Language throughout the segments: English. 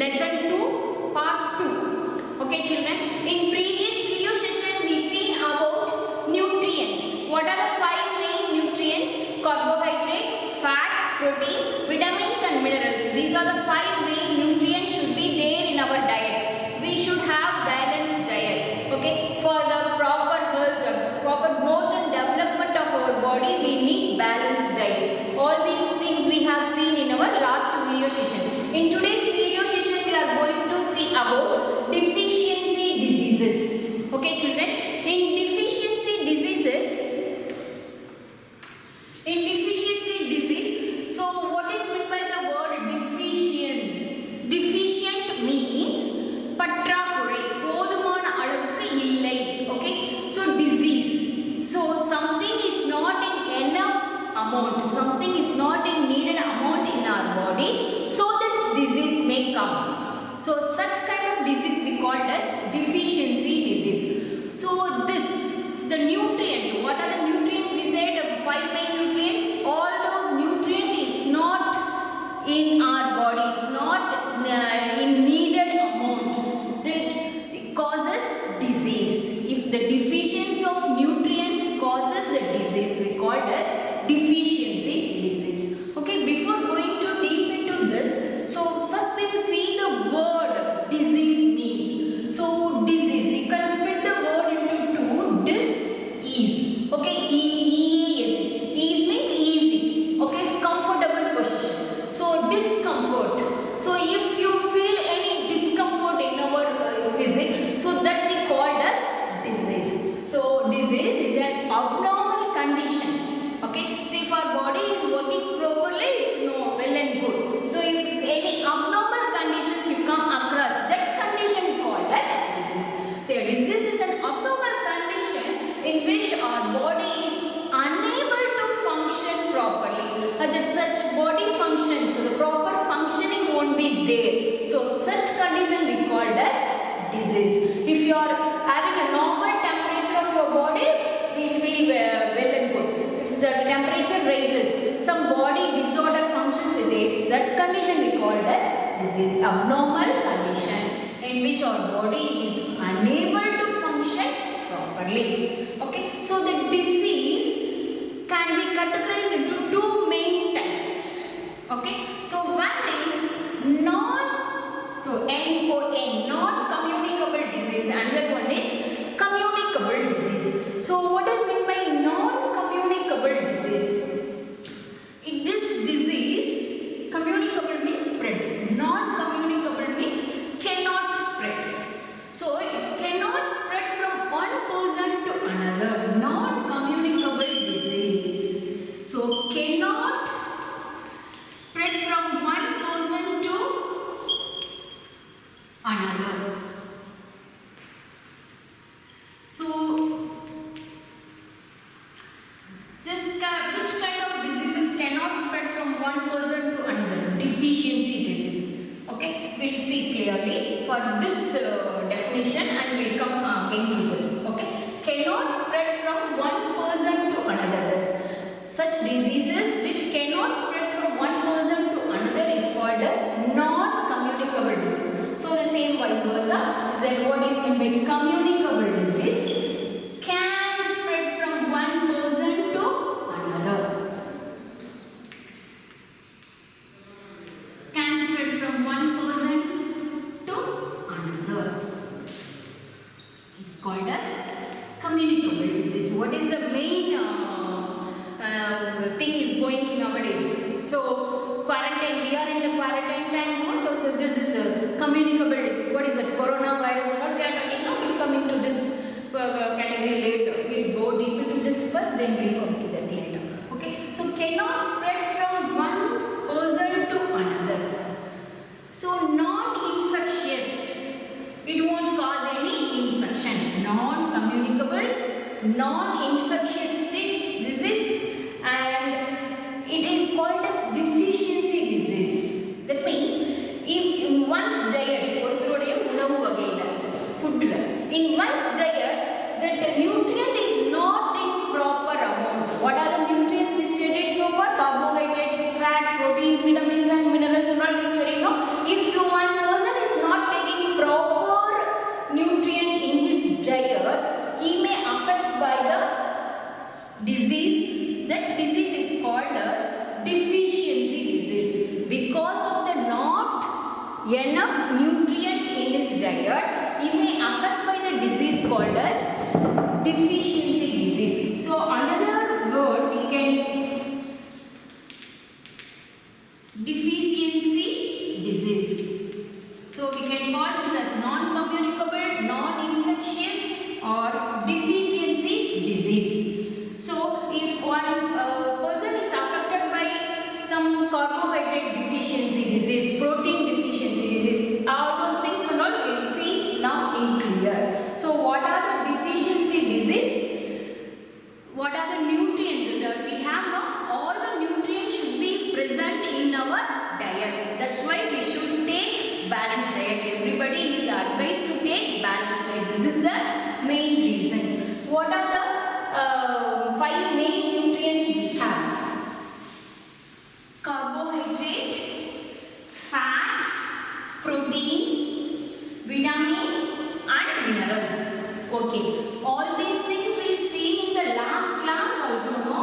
lesson 2 part 2. Okay children, in previous video session we seen about nutrients. What are the 5 main nutrients? Carbohydrate, fat, proteins, vitamins and minerals. These are the 5 main nutrients should be there in our diet. We should have balanced diet. Okay, for the proper health, proper growth and development of our body, we need balanced diet. All these things we have seen in our last video session. In today's video session we are going to see about deficiency diseases. Okay children, in deficiency disease, so what is meant by the word deficient? Deficient means பற்றாக்குறை, போதுமான அளவுக்கு இல்லை. Okay, so disease, so something is not in enough amount, something is not in needed amount in our body, so that disease may come. So such kind of disease we called as deficiency disease. So this, the nutrient, what are the nutrients? We said 5 main nutrients. All those nutrients is not in our body, it's not in needed amount. It causes disease. If the deficiency of nutrients causes the disease, we call it as deficiency disease. Okay, before going too deep into this, so first we will see the word disease means. So disease, we can split the word into two. Dis-ease. Okay, ease. Ease means easy. Okay, comfortable position. So discomfort. So if you feel any discomfort in our physics, so that we call as disease. So disease is an abnormal condition. Okay, so if our body is working properly, it's well and good. So if it's any abnormal conditions you come across, that condition called as disease. So a disease is an abnormal condition in which our body is unable to function properly. That such body functions, so the proper functioning won't be there. So such condition we called as disease. If you are having a normal temperature of your body, it will well and good. If the temperature rises, some body disorder functions with it, that condition we call as disease. Abnormal condition in which our body is unable to function properly. Okay, so the disease can be categorized into 2 main types. Okay, so one is non-communicable disease, another one is communicable disease. So what is meant by non-communicable disease? In this disease, communicable means spread, non-communicable means cannot spread. So it cannot spread from one person to another. Non-communicable disease, so cannot spread from one person to another. So which kind of diseases cannot spread from one person to another? Deficiency disease. Okay, we will see clearly for this definition and we will come again to this. Okay, cannot spread from one person to another. Such diseases which cannot spread from one person to another is called as non-communicable disease. So the same vice versa. Then what is meant by communicable disease? Can spread from one person to another. Can spread from one person to another. It's called as communicable disease. What is the main thing is going nowadays? So quarantine, we are in the quarantine time now. So this is a communicable disease. What is the coronavirus? What we are talking now? We'll come into this category later. We'll go deep into this first, then we'll come to that later. Okay. So cannot spread from one person to another. So non-infectious. It won't cause any infection. Non-communicable, non-infectious disease, and it is called as deficiency disease. That means if in one's diet, food, in one's diet, that nutrient is not in proper amount. disease. That disease is called as deficiency disease. Because of the not enough nutrient in his diet, he may affect by the disease called as deficiency disease. So another word we can deficiency disease. So we can call this as non-communicable, non-infectious or deficiency disease. So if one person is affected by some carbohydrate deficiency disease, protein deficiency disease, all those things and all we will see now in clear. So what are the deficiency disease? What are the nutrients that we have now? All the nutrients should be present in our diet. That's why we should take balanced diet. Everybody is advised to take balanced diet. This is the main reasons. What are the 5 main nutrients we have? Carbohydrate, fat, protein, vitamin and minerals. Okay, all these things we see in the last class also, no?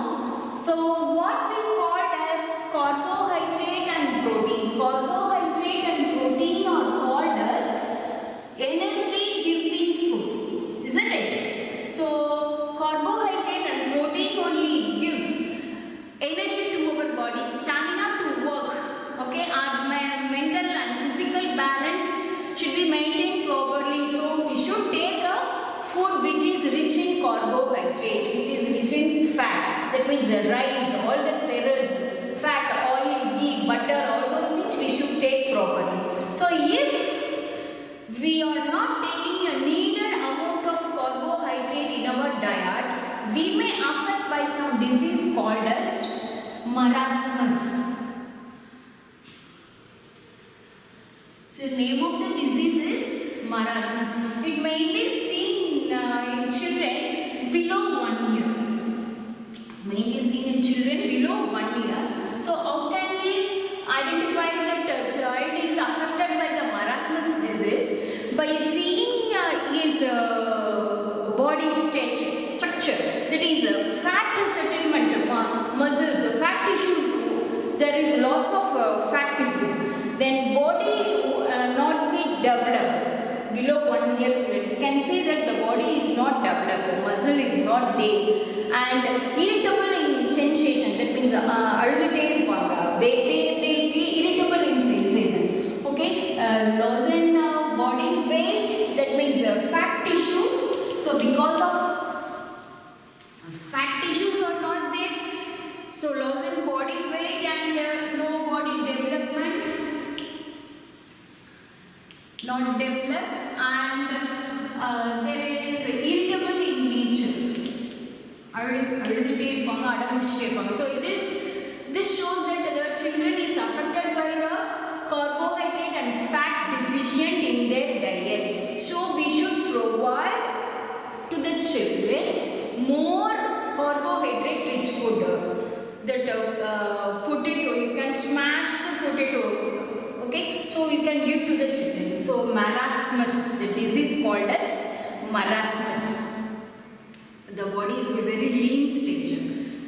So what we called as carbohydrate and protein. Carbohydrate and protein are called as energy giving food, isn't it? So carbohydrate and protein only gives energy to our body, stamina to work. Okay, our mental and physical balance should be maintained properly. So we should take a food which is rich in carbohydrate, which is rich in fat. That means the rice, all the cereals, fat, oil, ghee, butter, all those things we should take properly. So if we are not taking a needed amount of carbohydrate in our diet, we may affect by some disease called as marasmus. So the name of the disease is marasmus. It mainly seen in children below 1 year. Mainly seen in children below 1 year. So how can we identify that child is affected by the marasmus disease? By seeing his body structure, that is fat settlement, muscles, fat tissues. There is loss of fat tissues. Then body not be developed below 1 year children. You can see that the body is not developed, muscle is not there, and irritable in sensation. That means they be irritable in sensation. Okay, loss in body weight. That means fat tissues. So because of fat tissues are not there, so loss in body weight and no body development. Not developed, and there is irritable in nature. So this shows that the children is affected by the carbohydrate and fat deficient in their diet. So we should provide to the children more carbohydrate rich food. That potato, you can smash the potato. Okay, so you can give to the children. So marasmus, the disease called as marasmus. The body is a very lean stage.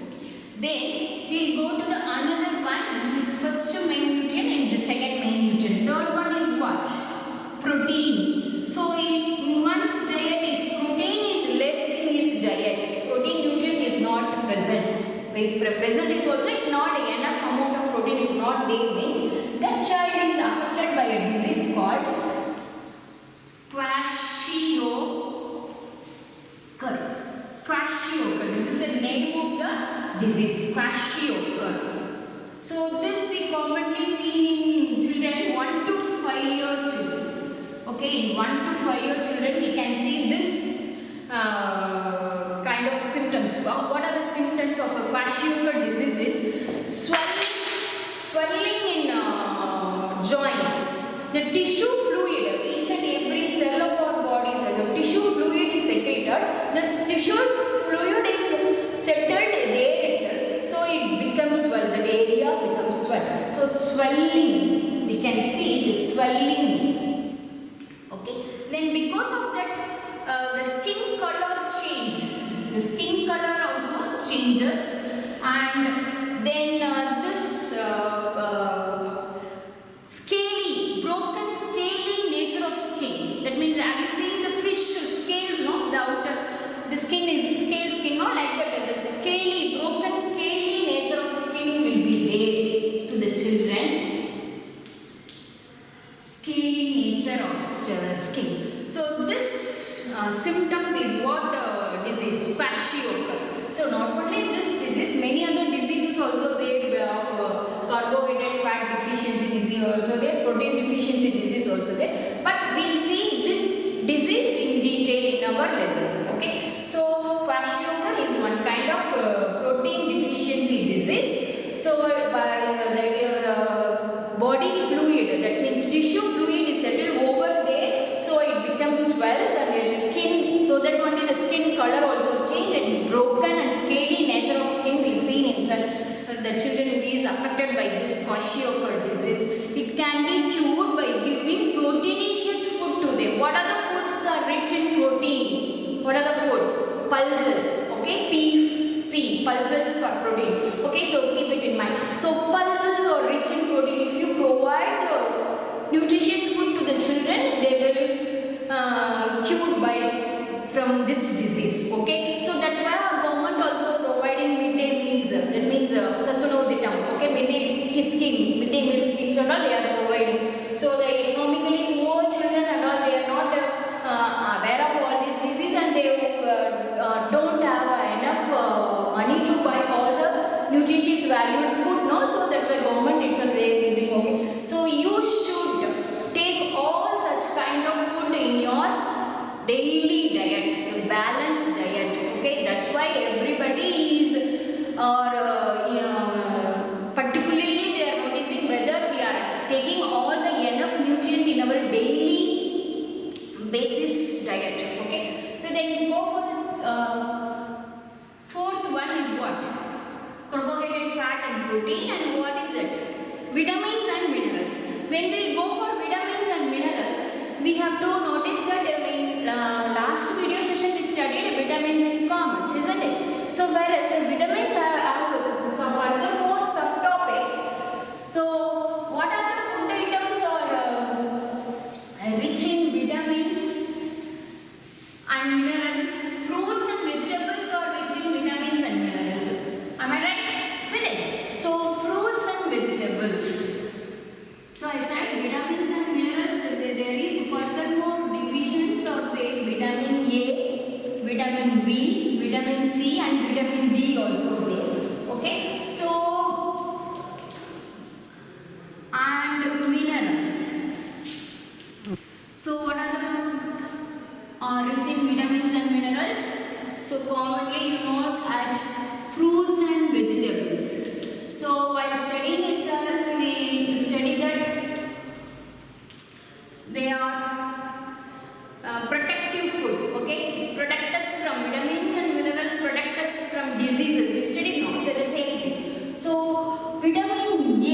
Okay. Then we'll go to the another one. This is first main nutrient and the second main nutrient. Third one is what? Protein. So in one's diet is protein is less in his diet. Protein nutrient is not present. Present is also not enough amount of protein is not there, means that child is affected by a disease called kwashiorkor. Kwashiorkor. This is the name of the disease, kwashiorkor. So this we commonly see in children 1 to 5 year children. Okay, in 1 to 5 year children we can see this kind of symptoms. What are the symptoms of a kwashiorkor disease? Is swelling in joints. The tissue fluid, each and every cell of our bodies, the tissue fluid is secreted. This tissue fluid is settled there itself, so it becomes swell. That area becomes swell. So swelling, we can see the swelling. Okay. Then because of that, the skin color change. The skin color also changes And then this scaly, broken scaly nature of skin. That means, have you seen the fish scales, no? The outer, the skin is scale skin, not like that. The scaly, broken scaly nature of skin will be there to the children. Scaly nature of skin. So this symptoms is what disease, kwashiorkor. So not only this disease, many other diseases also there of carbohydrate fat deficiency disease also there, protein deficiency disease also there. But we will see this disease in detail in our lesson. Okay. So kwashiorkor is one kind of protein deficiency disease. So by the body fluid, that means tissue fluid is settled over there, so it becomes swells and its skin, so that only the skin color also change and broken and scaly nature of skin will see in the children who is affected by this kwashiorkor disease. It can be cured by giving proteinaceous food to them. What are the foods are rich in protein? What are the food? Pulses. Okay, P, pulses for protein. Okay, so keep it in mind. So pulses are rich in protein. If you provide nutritious food to the children, they will cured by from this disease. Okay, so that's why our government also providing midday meals. That means Satunoditam. Okay, midday scheme, midday meal schemes and all they are providing. So the economically poor children and all, they are not aware of all these diseases and they don't have enough money to buy all the nutritious valued food. No, so that's why government itself they are giving. Okay, so you should take all such kind of food in your daily diet, the balanced diet. Okay, that's why everybody is particularly they are noticing whether we are taking all the enough nutrient in our daily basis diet. Okay, so then go for the fourth one is what? Carbohydrate, fat and protein. And what is it? Vitamins and minerals. When we go for vitamins and minerals, we have to notice that in last video session we studied vitamins in common, isn't it? So whereas the vitamins have some further more subtopics. So what are the food items are rich in vitamins and minerals? Fruits and vegetables are rich in vitamins and minerals. Am I right? Isn't it? So fruits and vegetables. So I said vitamins and minerals, there is furthermore divisions of the vitamin A, vitamin B, vitamin C and vitamin D also there. Okay. So and minerals. So what are the food rich in vitamins and minerals? So commonly you know at fruits and vegetables. So while studying itself, we study that they are protective food. Okay, it protects us from vitamins and minerals, protect us from diseases. We studied now, so the same thing. So vitamin A.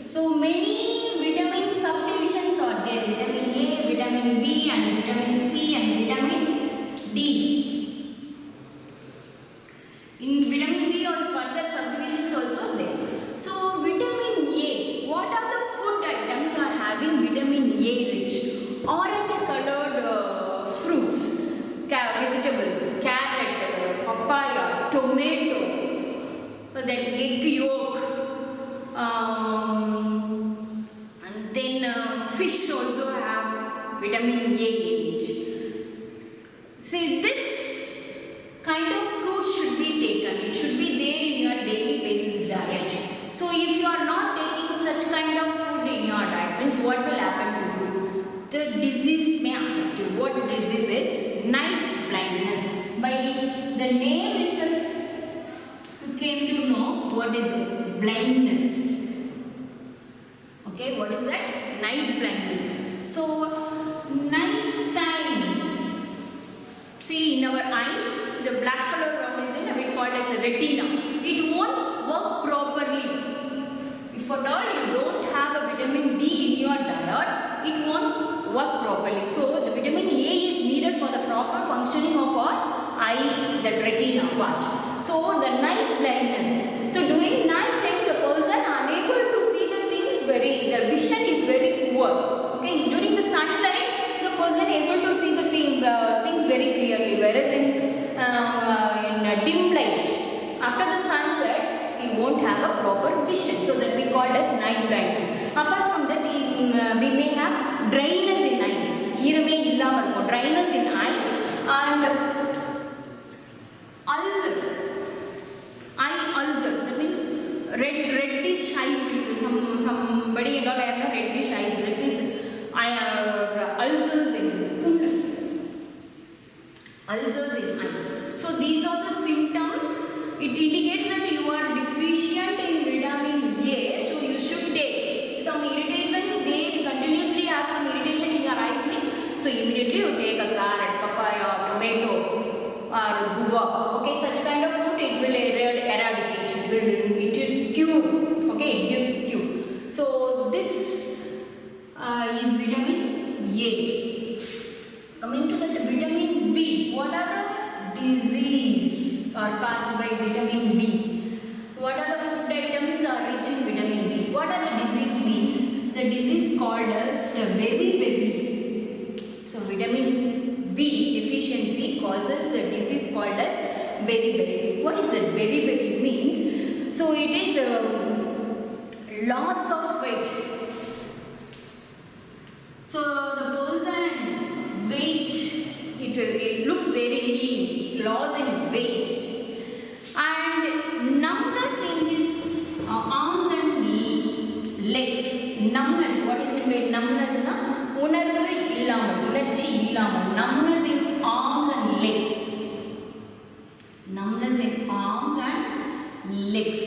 So many vitamin subdivisions are there. Vitamin A, vitamin B and vitamin C and vitamin D. In vitamin B also further subdivisions also there. So vitamin A, what are the food items are having vitamin A rich? Orange colored fruits, vegetables, carrot, papaya, tomato, then egg yolk, and then fish also have vitamin A in it. See, this kind of fruit should be taken. It should be there in your daily basis diet. So if you are not taking such kind of food in your diet, means what will happen to you? The disease may affect you. What disease is? Night blindness. By the name itself, you came to know what is it? Blindness. Okay, what is that? Night blindness. So, night time. See, in our eyes, the black color round is then we call it as a retina. It won't work properly. If at all you don't have a vitamin D in your diet, it won't work properly. So the vitamin A is needed for the proper functioning of our eye, the retina part. So the night blindness. So during night time, the person unable to see the things the vision is very poor. Okay, during the sunlight, the person able to see the things very clearly, whereas in dim light, after the sunset, he won't have a proper vision. So that we call as night blindness. Apart from that, we may have dryness in eyes. Dryness in eyes and ulcer. Eye ulcer. That means reddish eyes. Somebody have reddish eyes. That means ulcers in eyes. So these are the symptoms. It indicates that you are deficient in vitamin A. So you should take some irritation. They continuously have some irritation in your eyes. So immediately you take a carrot, papaya, tomato, or guava. Okay, such kind of fruit it will eradicate. It will cure. Okay, it gives cure. So this is vitamin A. Coming to the vitamin B, what are the disease are caused by vitamin B? What are the food items are rich in vitamin B? What are the disease means? The disease called as beriberi. So vitamin B deficiency causes the disease called as beriberi. What is that? Beriberi means, so it is loss of weight. So the person weight, it looks very lean, loss in weight, and numbness in his arms and legs. Numbness, what is meant by numbness? Unarchi illamal. Numbness in arms and legs. Numbness in arms and legs.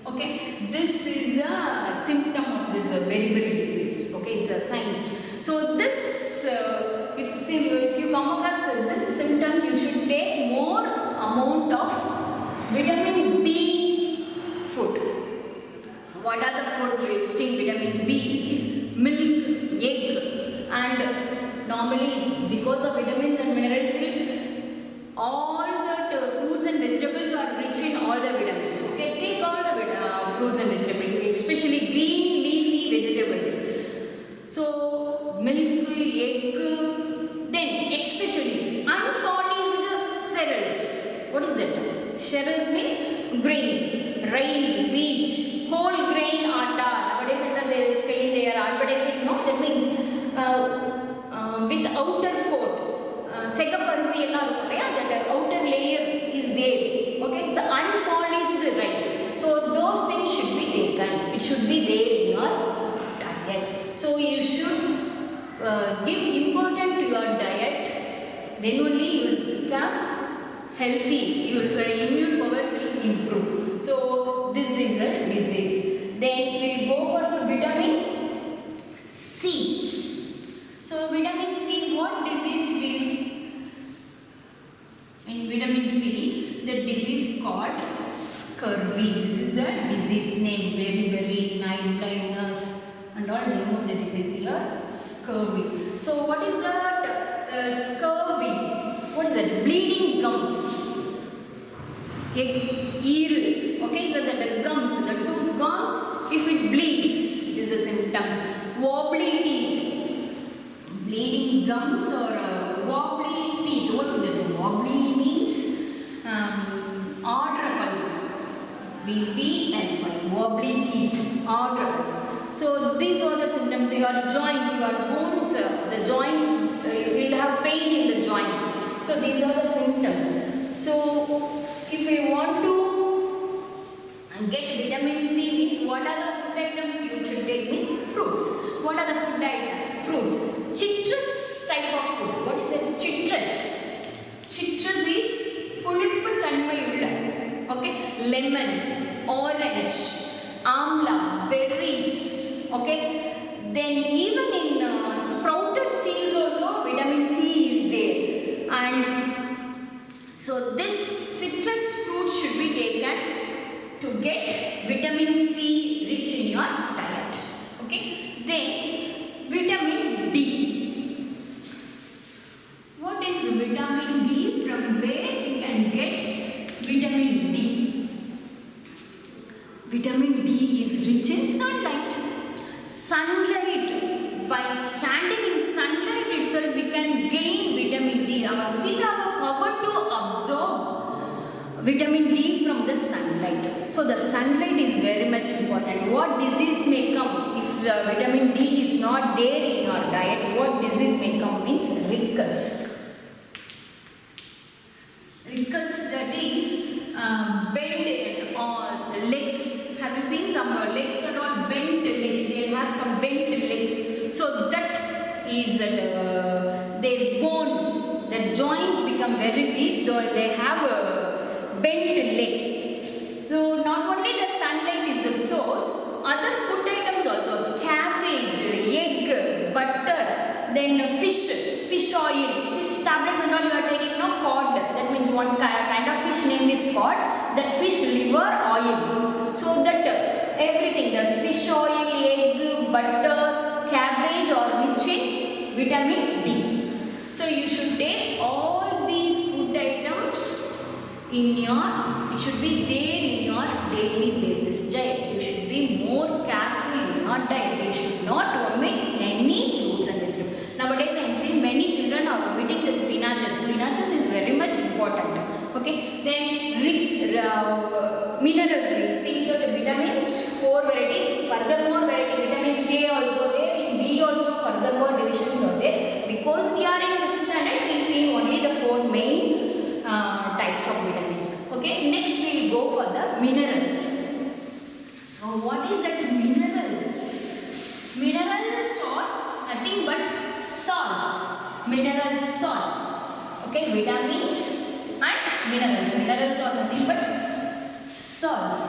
Okay, this is a symptom of this beriberi disease. Okay, the signs. So this, if you come across this symptom, you should take more amount of vitamin B food. What are the food rich in vitamin B? Is milk, egg, and normally because of vitamins and minerals, all the fruits and vegetables are rich in all the vitamins. Okay, take all the fruits and vegetables, especially green leafy vegetables. So milk, egg, then especially unpolished cereals. What is that? Cereals means grains, rice, wheat, whole grain atta. Nowadays they are saying they are advertising. No, that means with outer coat, sekaparisi ella that outer layer is there. Okay, it's unpolished rice. So those things should be taken. It should be there in your diet. So you should give importance to your diet. Then only you will become healthy. Your immune power will improve. So this is a disease. Then we will go for the vitamin C. So vitamin C, what disease will? In vitamin C, the disease called scurvy. This is the disease name. Beriberi, night blindness, and all name of the disease here. Scurvy. So what is that? Scurvy. What is that? Bleeding gums. Ear. Okay, so that the gums, the two gums, if it bleeds, is the symptoms. Wobbly teeth. Bleeding gums or wobbly teeth. What is that? Wobbly means audible. B-B-L-Y. Wobbly teeth. Audible. So these are the symptoms. Your joints, your bones, the joints, you will have pain in the joints. So these are the symptoms. So if we want to get vitamin C, means what are the food items you should take? Means fruits. What are the food items? Fruits. Citrus type of fruit. What is it? Citrus. Citrus is pulippu thanmai ulla. Okay. Lemon, orange, amla, berries. Okay. Then even in sprouted seeds also vitamin C is there. And so this citrus fruit should be taken to get vitamin C rich in your diet. Okay. Then vitamin D. What is vitamin D? From where we can get vitamin D? Vitamin D is rich in sunlight. Sunlight, by standing in sunlight itself, we can gain vitamin D. Our skin have a power to absorb vitamin D from the sunlight. So the sunlight is very much important. What disease may come if the vitamin D is not there in your diet? What disease may come means wrinkles. Wrinkles, that is bend or legs. Have you seen some legs are not bent legs? They have some bent legs. So that is their bone, their joints become very weak. Or they have bent legs. So not only the sunlight is the source, other food items also, cabbage, egg, butter, then fish oil, fish tablets and all you are taking now, cod. That means one kind of fish name is cod. That fish liver oil. So that everything, the fish oil, egg, butter, cabbage are rich in vitamin D. So you should take all these food items in your, it should be there in your daily basis diet. You should be more careful in your diet. You should not omit any fruits and vegetables. Nowadays I am seeing many children are omitting the spinaches. Spinaches is very much important. Okay. Then minerals. We see the vitamins, 4 variety. Furthermore variety, vitamin K also there. In B also furthermore divisions are there. Because we are in 5th standard, we see only the 4 main types of vitamins. Okay. Next we will go for the minerals. So what is that minerals? Minerals are nothing but salts. Mineral salts. Okay. Vitamins and minerals. Minerals are nothing but salts.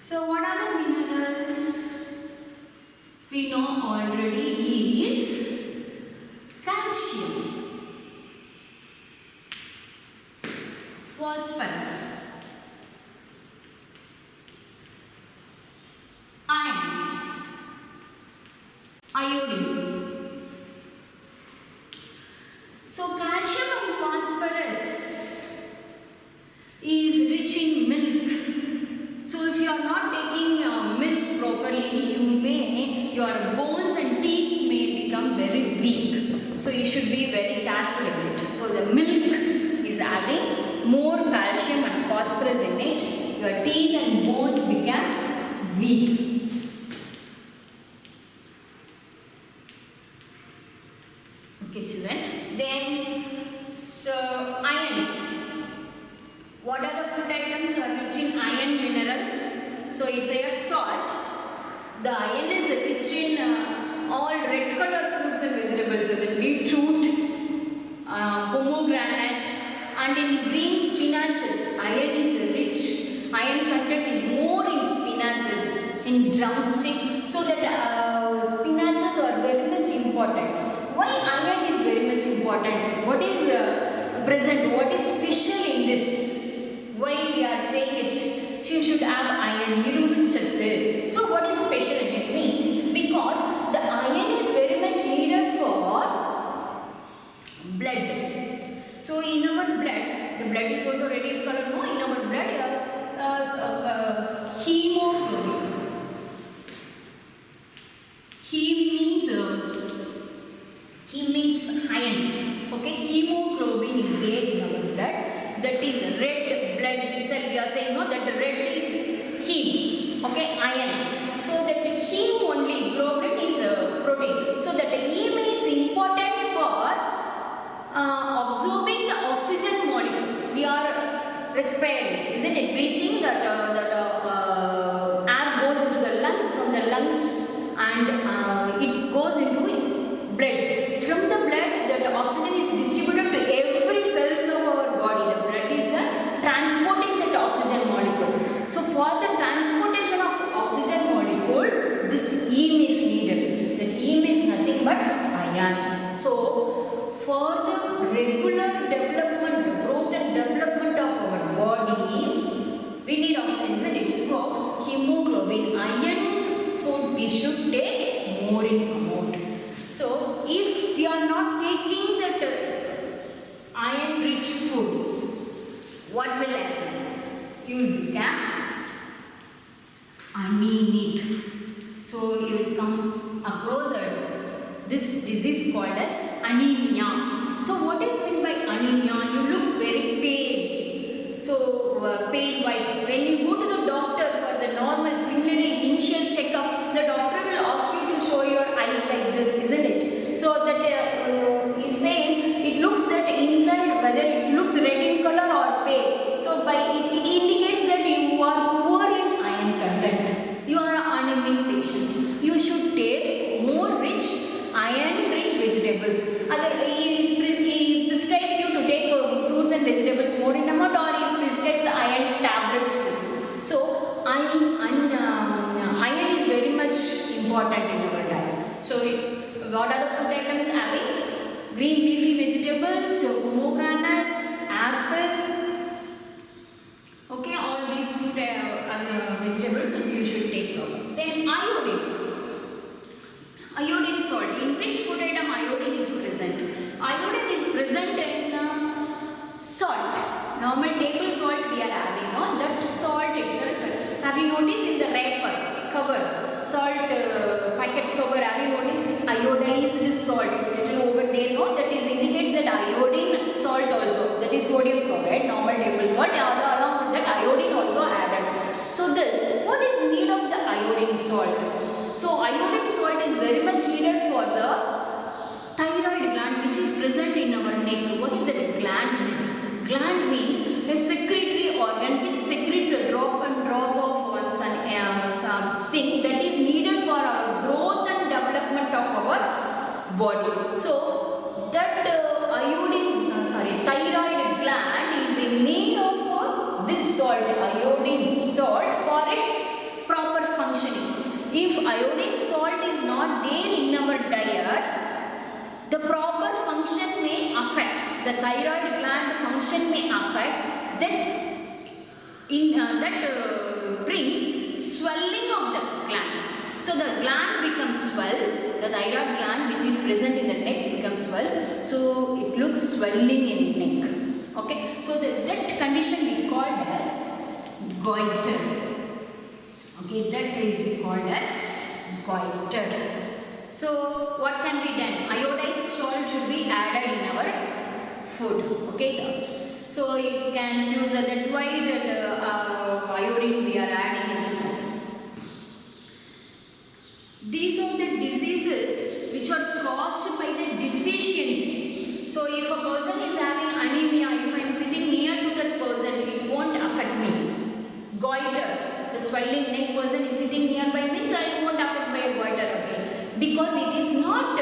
So what are the minerals? We know already is calcium, phosphorus, iron, iodine. So calcium and phosphorus is rich in milk. So if you are not taking milk properly, your bones and teeth may become very weak. So you should be very careful in it. So the milk is having more calcium and phosphorus in it. Your teeth and bones become weak. Okay, children. Then, so iron. What are the food items are rich in iron mineral? So it's a salt. The iron is rich in all red color fruits and vegetables, the beetroot, pomegranate, and in green spinaches. Iron is rich. Iron content is more in spinaches, in drumstick. So that spinaches are very much important. Why iron is very much important? What is present? What is special in this? Why we are saying it? So you should have iron. So what is special in it means? Because the iron is very much needed for blood. So in our blood, the blood is also red in color. No, in our blood, hemoglobin. He means iron. Okay, hemoglobin is there in our blood. That is red blood cell. We are saying no, that the red is heme. Okay, iron. So that heme only, globin is a protein. So that heme is important for absorbing the oxygen molecule. We are respiring, isn't it? Breathing that air goes into the lungs, from the lungs, and it goes into blood. From the blood, the oxygen is distributed to every cells of our body. The blood is transporting that oxygen molecule. So for the transportation of oxygen molecule, this heme is needed. That heme is nothing but iron. So for the regular development, growth and development of our body, we need oxygen. So hemoglobin, iron food we should take more in amount. So if we are not taking that iron rich food, what will happen? you will become anemic. So you will come across this disease called as anemia. So what is meant by anemia? You look very pale. So pale white. When you go to the doctor for the normal preliminary initial checkup, the doctor will ask you to show your eyes like this, isn't it? So that he says it looks that inside whether it looks red in color or pale. So by it indicates that you are poor in iron content. You are anemic patients. You should take more rich iron-rich vegetables. He prescribes you to take fruits and vegetables more in amount, or he prescribes iron tablets too. So iron is very much important in our diet. So what are the food items having? Green leafy vegetables, pomegranates, apple. Okay, all these fruit vegetables you should take from. Then iodine. Iodine salt. In which food item iodine is present? Iodine is present in salt. Normal table salt we are having. No? That salt itself. Have you noticed in the wrapper cover? Salt packet cover. Have you noticed iodized salt? It's written over there. No? That is indicates that iodine salt also. That is sodium chloride. Normal table salt. Along with that iodine also added. So this. What is need of the iodine salt? So iodine salt is very much needed for the thyroid gland which is present in our neck. What is that gland means? Gland means a secretory organ which secretes a drop of something that is needed for our growth and development of our body. So that thyroid gland is in need of this salt, iodine salt, for its proper functioning. If iodine salt is not there in our diet, the proper function may affect. The thyroid gland function may affect. That brings swelling of the gland. So the gland becomes swells. The thyroid gland which is present in the neck becomes swells. So it looks swelling in neck. Okay. So that condition we called as goiter. Okay, that is called as goiter. So what can be done? Iodized salt should be added in our food. Okay. So you can use that white and iodine we are adding in this food. These are the diseases which are caused by the deficiency. So if a person is having anemia, if I am sitting near to that person, it won't affect me. Goiter. The swelling neck person is sitting nearby means I won't affect by a goiter again, because it is not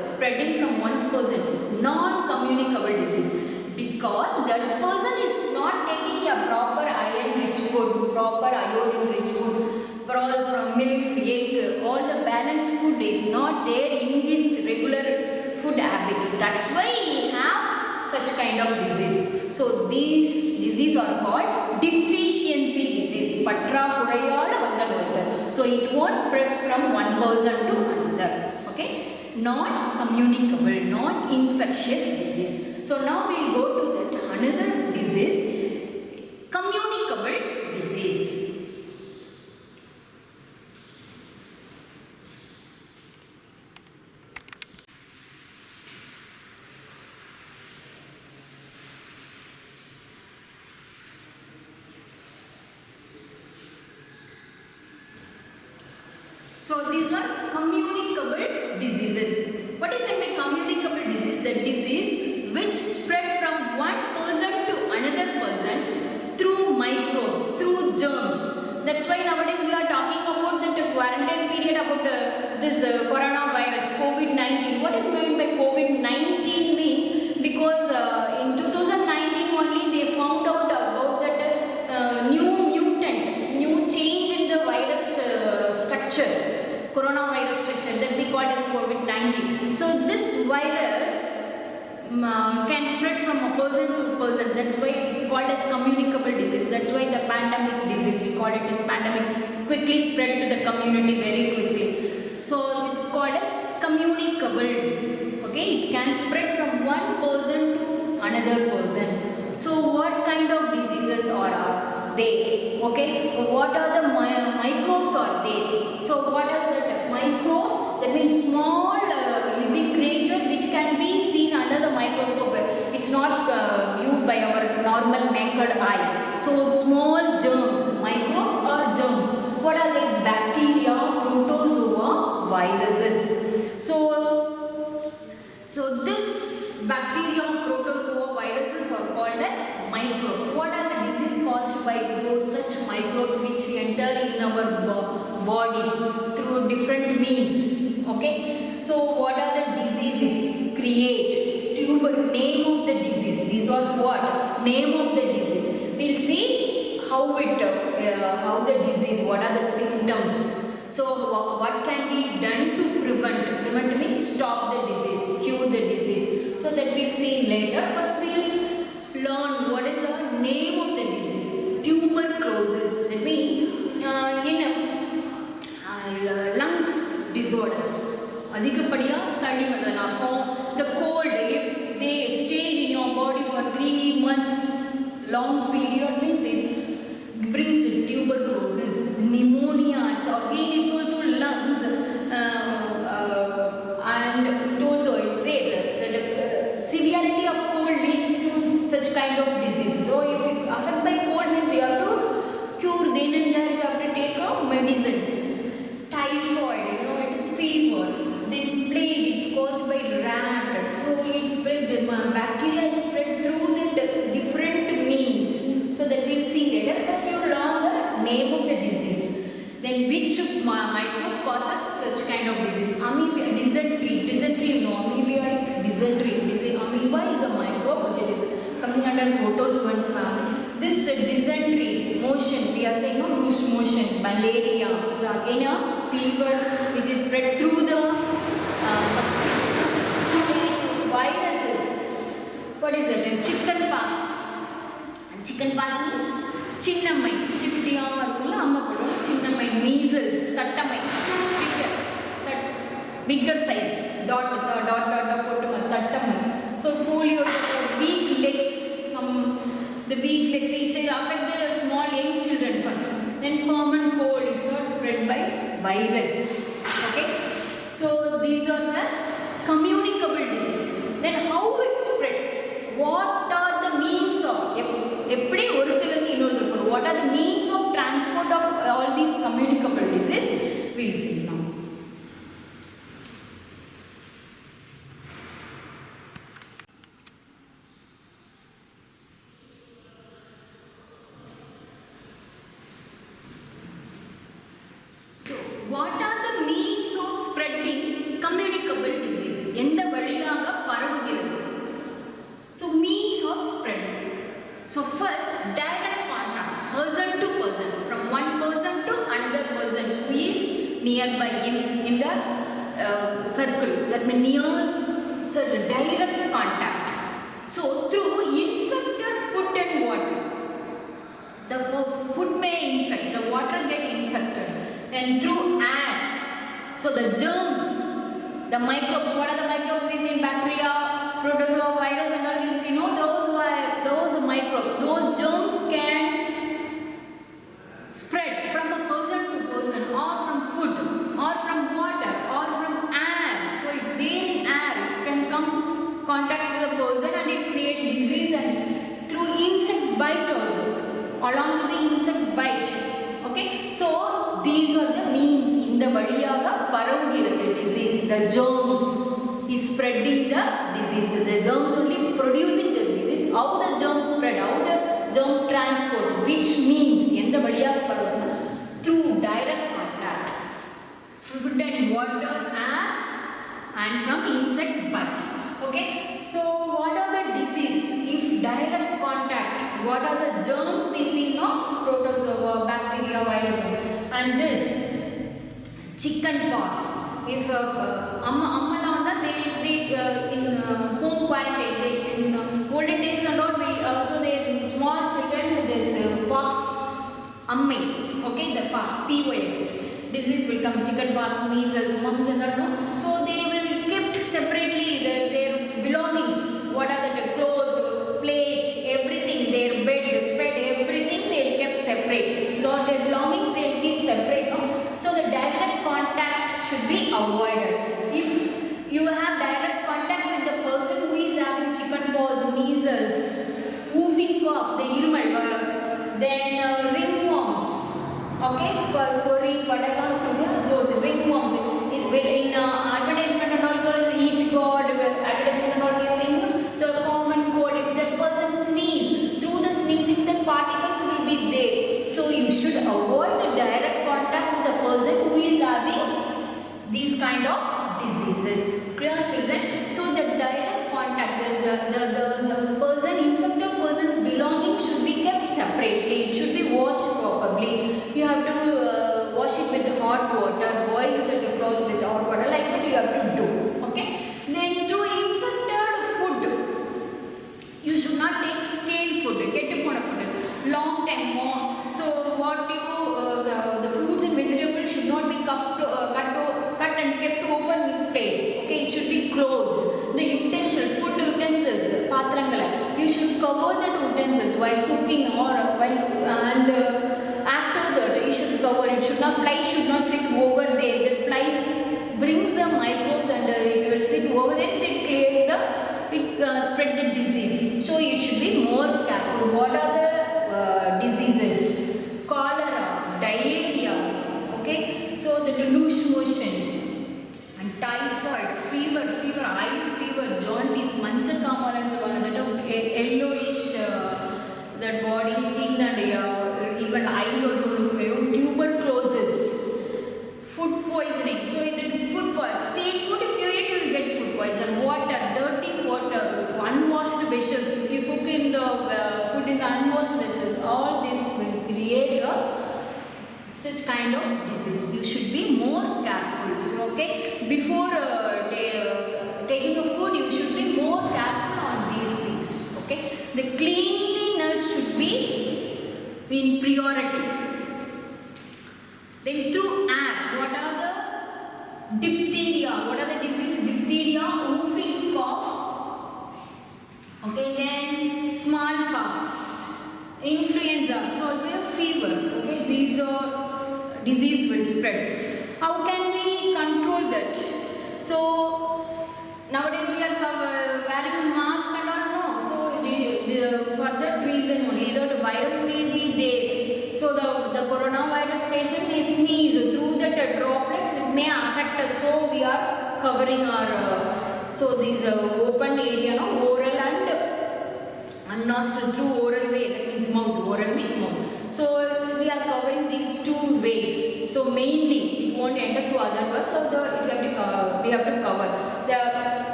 spreading from one person, non-communicable disease, because that person is not taking a proper iron-rich food, proper iodine-rich food, proper milk, egg, all the balanced food is not there in his regular food habit. That's why he have such kind of disease. So these diseases are called deficiency disease. பற்றாக்குறையால வந்த நோய்கள். So it won't spread from one person to another. Okay? Non-communicable, non-infectious disease. So now we will go to that another disease, communicable disease. So these are communicable diseases. What is meant by communicable disease? The disease which spread from one person to another person through microbes, through germs. That's why nowadays we are talking about the quarantine period, about this coronavirus, COVID-19. What is meant by COVID-19 means? Because in 2019 only they found out about that new mutant, new change in the virus structure, coronavirus structure, that we call as COVID-19. So this virus can spread from a person to person. That's why it's called as communicable disease. That's why the pandemic disease, we call it as pandemic, quickly spread to the community very quickly. So it's called as communicable. Okay, it can spread from one person to another person. So what kind of diseases are there. Okay, what are the microbes are there? So what is that? Microbes, that means small living creature which can be seen under the microscope. It's not viewed by our normal naked eye. So small germs, microbes or germs. What are they? Bacteria, protozoa, viruses. So this bacteria, protozoa, viruses are called as microbes. What are the diseases caused by those such microbes which enter in our body through different means? Okay, so what are the diseases create? Name of the disease. These are what? Name of the disease. We'll see how the disease, what are the symptoms. So what can be done to prevent? Prevent means stop the disease, cure the disease. So that we'll see later. First we'll learn what is the name of the disease. Tuberculosis. That means lungs disorders. அதிகப்படியா சளி வந்தனாக்கும். The cold, if they stay in your body for 3 months, long period, means it brings tuberculosis, pneumonia. So again, it's also lungs, and also it said that the severity of cold leads to such kind of disease. So if you affect by cold, means you have to cure. Then and there you have to take medicines. Typhoid, it is fever. Then plague, it's caused by rat. So it spread, the bacteria is spread through the different means. So that we'll see later. First you learn the name of the disease. Then which microbe causes such kind of disease? Amoeba, dysentery, amoebic dysentery. Amoeba is a microbe that is coming under protozoan family. This dysentery, motion, we are saying loose motion, malaria. So again a fever which is spread through the viruses. What is it? Chickenpox. Chickenpox means chinnamai. Chipidiyama irukula amma podum. Chinnamai, measles, tattamai, bigger size. Dot potuma tattamai. So polio, weak legs. The weak legs, it affect the small young children first. Then common cold, it's not spread by virus. Okay. So these are the communicable disease. Then how it spreads? What are the means of? What are the means of transport of all these communicable disease? We'll see now. So what are the means of spreading communicable disease? எந்த வழியாக பரவுகிறது? So means of spread. So first, direct contact, person to person, from one person to another person who is nearby in the circle. That means near, so direct contact. So through infected food and water, the food may infect, the water get infected, and through air. So the germs, the microbes, what are the microbes we see? Bacteria, protozoa, virus, and all. We'll see, those microbes, those germs can spread from a person to person, or from food, or from water, or from air. So it's there in air. It can come contact with the person and it create disease, and through insect bite also, along with the insect bite. Okay, so these are the means. In the valiyaga paravugiradu disease, the germs is spreading the disease. The germs only producing the disease. How the germs spread? How the germ transport? Which means in the valiyaga paravugiradu? Through direct contact, food and water, air, and from insect bite. Okay, so what are the disease? If direct contact, what are the germs we see? Protozoa, bacteria, virus, and this chickenpox. If amma they in home quarantine, they in olden days and all, also they small children this pox, ammai. Okay, the pox, POX disease will come, chickenpox, measles, mumps and all. So they will kept separately their belongings. What are the clothes, plate, everything, their bed, spread, everything they kept should be avoided. If you have direct contact with the person who is having chickenpox, measles, whooping cough, the irmal, then ringworms, okay, sorry, whatever, those ringworms. In advertisement and also each god advertisement and all you are saying, so common cold, if that person sneeze, through the sneezing the particles will be there. So you should avoid the direct contact with the person who is having these kind of diseases. Clear, children? So the direct contact, the person, infected person's belongings should be kept separately. It should be washed properly. You have to wash it with hot water, boil the clothes with hot water, like that you have to do. Okay? Then to infected food, you should not take stale food, get food long time more. So what you the fruits and vegetables should not be cut and kept open place. Okay, it should be closed. The utensils, food utensils, patrangala, you should cover the utensils while cooking or while and after that you should cover. It should not, flies should not sit over there. The flies brings the microbes and it will sit over there. They create spread the disease. So you should be more careful. What are the diseases? Cholera, diarrhea, okay, so the loose motion and typhoid, fever, eye fever, jaundice, manchakamal and so on, that yellowish that body, skin and even eyes also, tuberculosis, food poisoning. So in the food poison, stale food, if you eat you will get food poison. Water, dirty water, unwashed vessels, if you cook in the food in the unwashed vessels, all this will create such kind of disease. You should be more careful. So okay, before taking a food, you should be more careful on these things. Okay, the cleanliness should be in priority. Then through air, what are the diphtheria? What are the disease? Diphtheria, whooping cough. Okay, then smallpox, influenza, it's also a fever. Okay, these are disease will spread. How can we control that? So nowadays we are wearing mask and all. No, so for that reason only, the virus may be there. So the coronavirus patient may sneeze, through that droplets it may affect us. So we are covering our so these open area, no, oral and nostril, through oral way, that means mouth. Oral means mouth. So we are covering these two ways. So mainly it won't enter to other words. So we have to cover.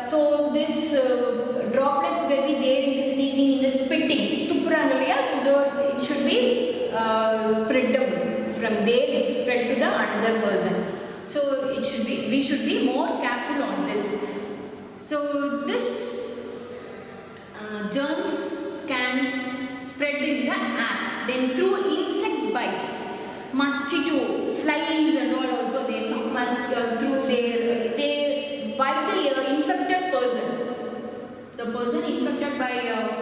So this droplets will be there in the sneezing, in the spitting, tuprangalia. So it should be spread from there. It spread to the another person. So it should be. We should be more careful on this. So this germs can spread in the air. Then through insect bite, mosquito, flies and all also they through they bite the infected person. The person infected by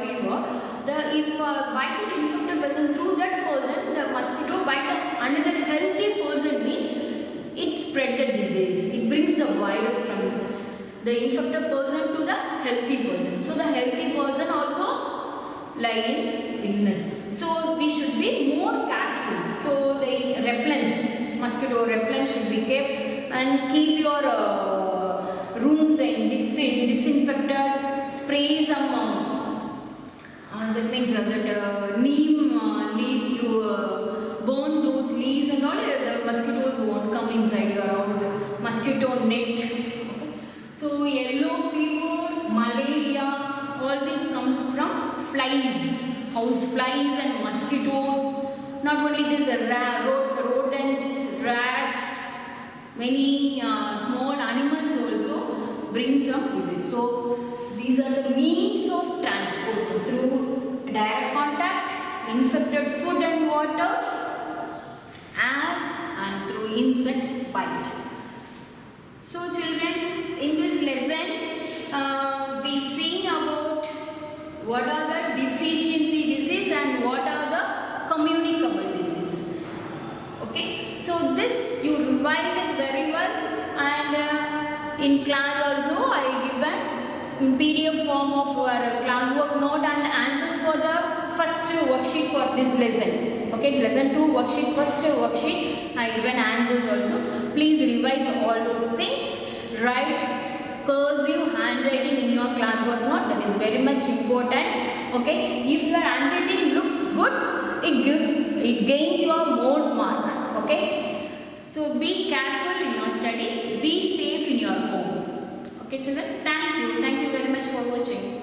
fever, if bite the infected person, through that person the mosquito bite another healthy person, means it spread the disease. It brings the virus from the infected person to the healthy person. So the healthy person also lie in illness. So we should be more careful. So the repellents, mosquito repellent should be kept, and keep your rooms and disinfected. Spray some that means that neem leaf, you burn those leaves and all, the mosquitoes won't come inside your house. Mosquito net. So yellow fever, malaria, all this comes from flies, house flies and mosquitoes. Not only this, rodents, rats, many small animals also bring some disease. So these are the means of transport: through direct contact, infected food and water, air, and through insect bite. So children, in this lesson we seen about what are the deficiency disease and what are the communicable disease. Okay, so this you revise it very well and in class also I given PDF form of our classwork note and answers for the first worksheet for this lesson. Okay, lesson 2 worksheet, first worksheet I given answers also. Please revise all those things. Write cursive handwriting in your classwork note, that is very much important. Okay, if your handwriting look good, it gains your more mark. Okay, so be careful in your studies, be safe in your home. Okay children, thank you very much for watching.